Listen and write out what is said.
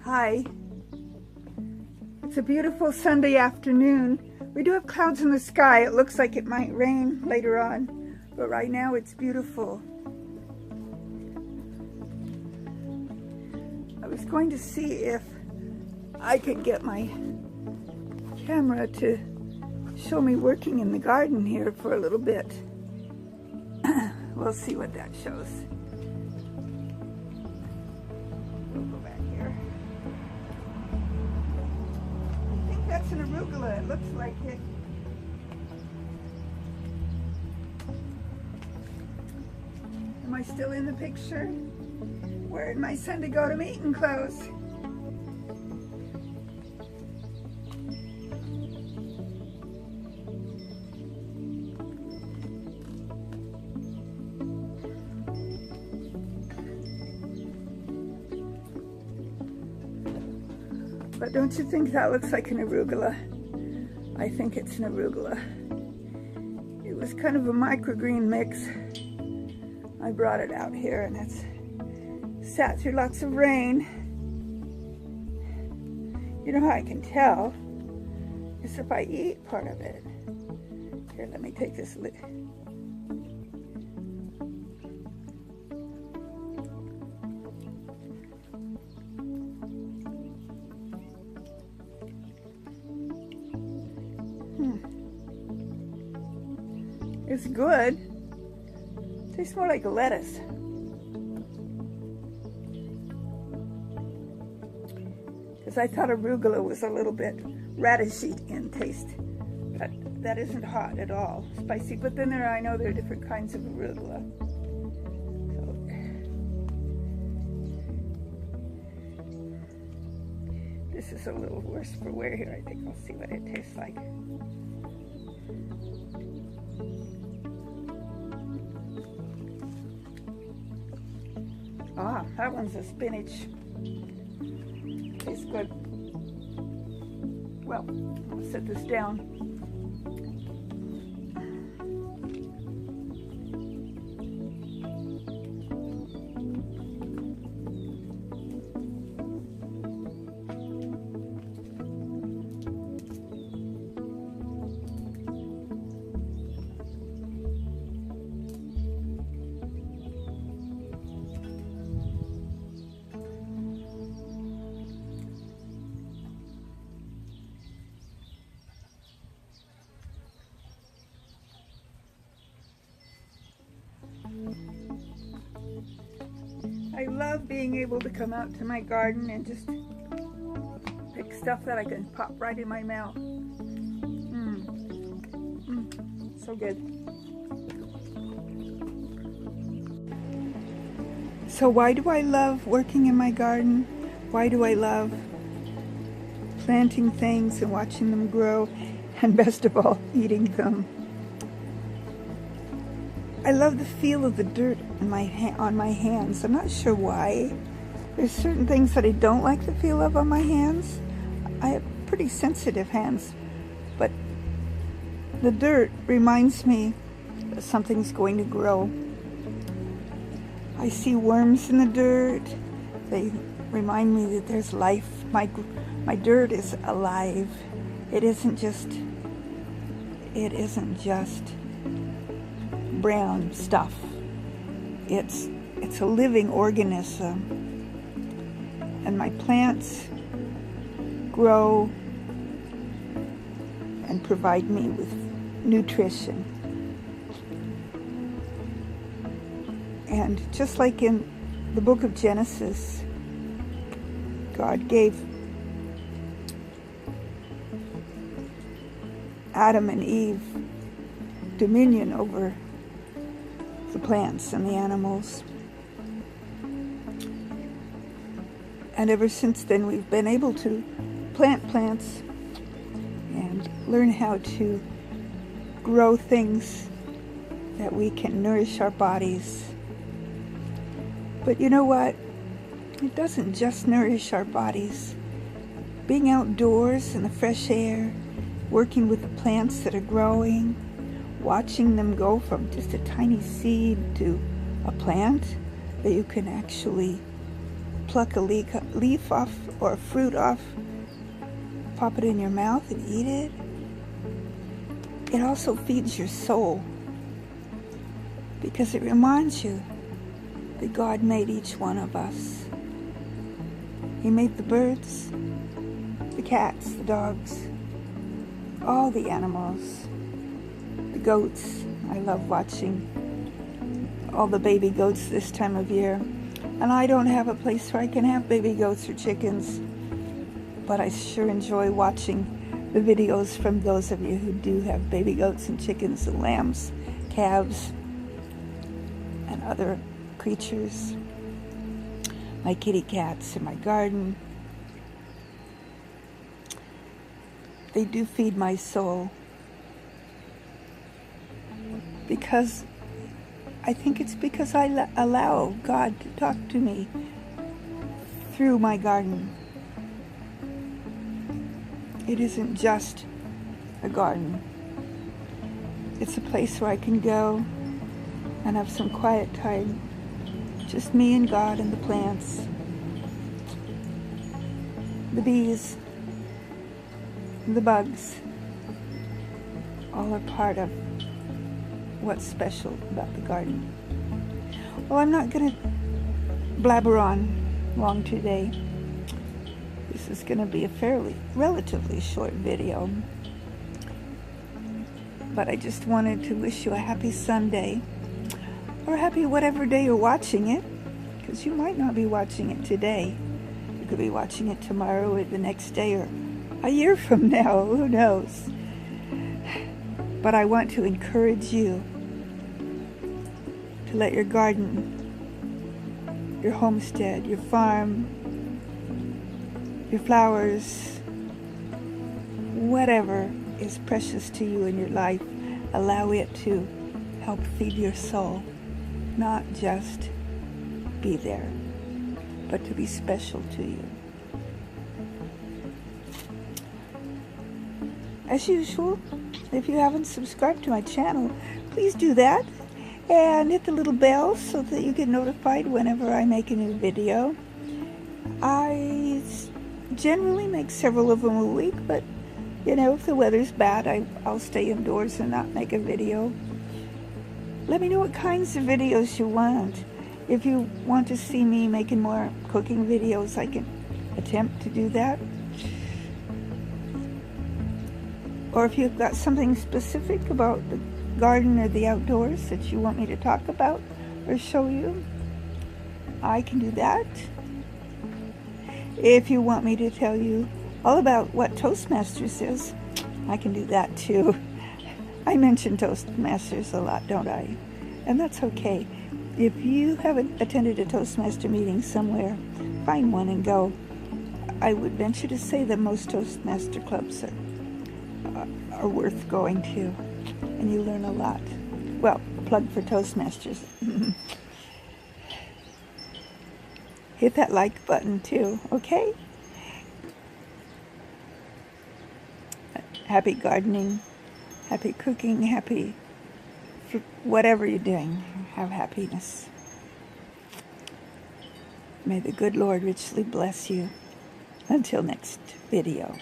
Hi. It's a beautiful Sunday afternoon. We do have clouds in the sky. It looks like it might rain later on, but right now it's beautiful. I was going to see if I could get my camera to show me working in the garden here for a little bit. We'll see what that shows. We'll go back here. I think that's an arugula. It looks like it. Am I still in the picture? Wearing my Sunday go to meeting clothes. But don't you think that looks like an arugula? I think it's an arugula. It was kind of a microgreen mix. I brought it out here and it's sat through lots of rain. You know how I can tell is if I eat part of it. Here, let me take this lid. It's good. Tastes more like lettuce. Because I thought arugula was a little bit radishy in taste. But that isn't hot at all. Spicy. But then I know there are different kinds of arugula. So, this is a little worse for wear here. I think I'll see what it tastes like. Ah, that one's a spinach. Tastes good. Well, I'll set this down. I love being able to come out to my garden and just pick stuff that I can pop right in my mouth. So good. So why do I love working in my garden? Why do I love planting things and watching them grow, and best of all, eating them? I love the feel of the dirt on my hands. I'm not sure why. There's certain things that I don't like the feel of on my hands. I have pretty sensitive hands, but the dirt reminds me that something's going to grow. I see worms in the dirt. They remind me that there's life. My dirt is alive. It isn't just brown stuff. It's a living organism, and my plants grow and provide me with nutrition. And just like in the book of Genesis, God gave Adam and Eve dominion over the plants and the animals. And ever since then, we've been able to plant plants and learn how to grow things that we can nourish our bodies. But you know what? It doesn't just nourish our bodies. Being outdoors in the fresh air, working with the plants that are growing, watching them go from just a tiny seed to a plant that you can actually pluck a leaf off or a fruit off, pop it in your mouth and eat it. It also feeds your soul because it reminds you that God made each one of us. He made the birds, the cats, the dogs, all the animals, the goats. I love watching all the baby goats this time of year. And I don't have a place where I can have baby goats or chickens, but I sure enjoy watching the videos from those of you who do have baby goats and chickens and lambs, calves, and other creatures. My kitty cats in my garden. They do feed my soul because I think it's because I allow God to talk to me through my garden. It isn't just a garden. It's a place where I can go and have some quiet time. Just me and God and the plants. The bees. The bugs. All are part of what's special about the garden. Well, I'm not going to blabber on long today. This is going to be a relatively short video. But I just wanted to wish you a happy Sunday, or happy whatever day you're watching it, because you might not be watching it today. You could be watching it tomorrow or the next day or a year from now, who knows. But I want to encourage you to let your garden, your homestead, your farm, your flowers, whatever is precious to you in your life, allow it to help feed your soul. Not just be there, but to be special to you. As usual, if you haven't subscribed to my channel, please do that and hit the little bell so that you get notified whenever I make a new video. I generally make several of them a week, but you know, if the weather's bad, I'll stay indoors and not make a video. Let me know what kinds of videos you want. If you want to see me making more cooking videos, I can attempt to do that. Or if you've got something specific about the garden or the outdoors that you want me to talk about or show you, I can do that. If you want me to tell you all about what Toastmasters is, I can do that too. I mention Toastmasters a lot, don't I? And that's okay. If you haven't attended a Toastmaster meeting somewhere, find one and go. I would venture to say that most Toastmaster clubs are worth going to, and you learn a lot. Well, plug for Toastmasters. Hit that like button too, okay? Happy gardening, happy cooking, happy whatever you're doing. Have happiness. May the good Lord richly bless you. Until next video.